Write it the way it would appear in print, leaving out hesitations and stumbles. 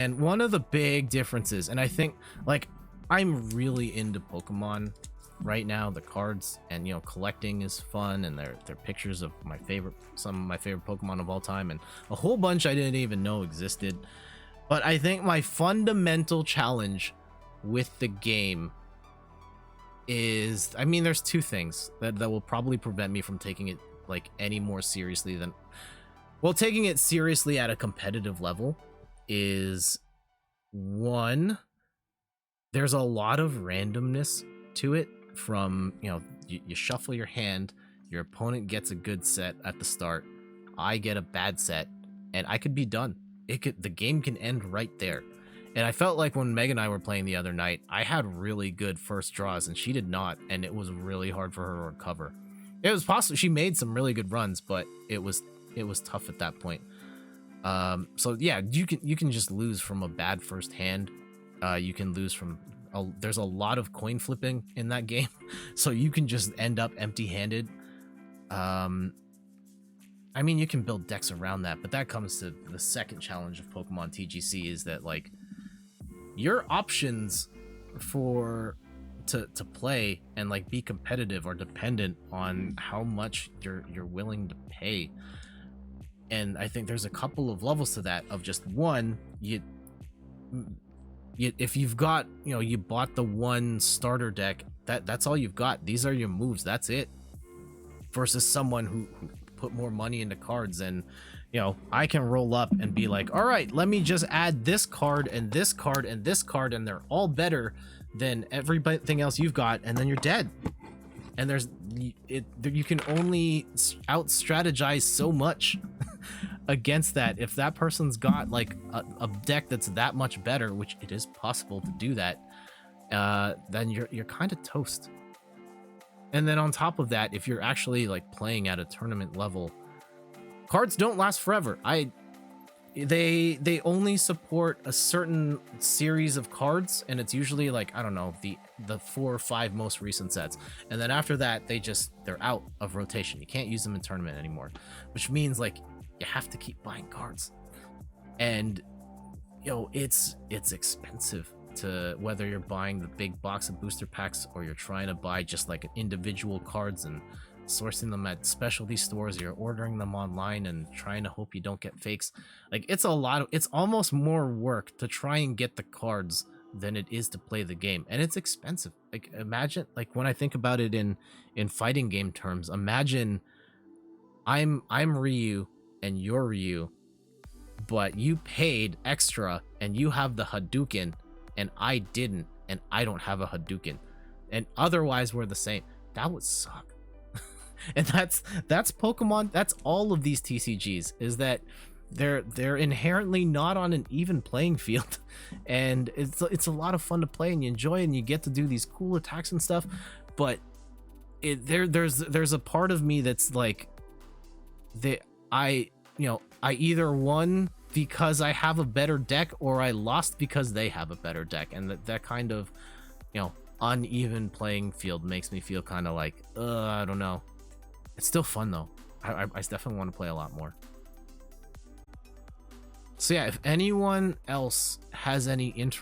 And one of the big differences, and I think like I'm really into Pokemon right now, the cards, and you know, collecting is fun, and they're pictures of some of my favorite Pokemon of all time, and a whole bunch I didn't even know existed. But I think my fundamental challenge with the game is, I mean, there's two things that will probably prevent me from taking it like any more seriously than, well, taking it seriously at a competitive level is, one, there's a lot of randomness to it. From, you know, you shuffle your hand, your opponent gets a good set at the start, I get a bad set, and I could be done. The game can end right there. And I felt like when Meg and I were playing the other night, I had really good first draws and she did not, and it was really hard for her to recover. It was possible she made some really good runs, but it was tough at that point. So yeah, you can just lose from a bad first hand. You can lose from there's a lot of coin flipping in that game, so you can just end up empty-handed. I mean, you can build decks around that, but that comes to the second challenge of Pokemon TGC, is that like your options to play and like be competitive are dependent on how much you're willing to pay. And I think there's a couple of levels to that, of just one, if you've got, you know, you bought the one starter deck, that's all you've got, these are your moves, that's it, versus someone who put more money into cards. And you know, I can roll up and be like, all right, let me just add this card and this card and this card, and they're all better than everything else you've got, and then you're dead. And you can only out strategize so much against that. If that person's got like a deck that's that much better, which it is possible to do that, then you're kind of toast. And then on top of that, if you're actually like playing at a tournament level, cards don't last forever. They only support a certain series of cards, and it's usually like, I don't know, the 4 or 5 most recent sets, and then after that they're out of rotation. You can't use them in tournament anymore, which means like you have to keep buying cards. And you know, it's expensive, to whether you're buying the big box of booster packs or you're trying to buy just like individual cards and sourcing them at specialty stores, or you're ordering them online and trying to hope you don't get fakes. Like, it's almost more work to try and get the cards than it is to play the game, and it's expensive. Like, imagine, like, when I think about it in fighting game terms, imagine I'm Ryu and you're Ryu, but you paid extra and you have the Hadouken and I didn't, and I don't have a Hadouken, and otherwise we're the same. That would suck. And that's Pokemon. That's all of these TCGs, is that they're inherently not on an even playing field, and it's a lot of fun to play, and you enjoy, and you get to do these cool attacks and stuff. But there's a part of me that's like, I either won because I have a better deck, or I lost because they have a better deck, and that kind of, you know, uneven playing field makes me feel kind of like, I don't know. It's still fun though. I definitely want to play a lot more. So yeah, if anyone else has any interest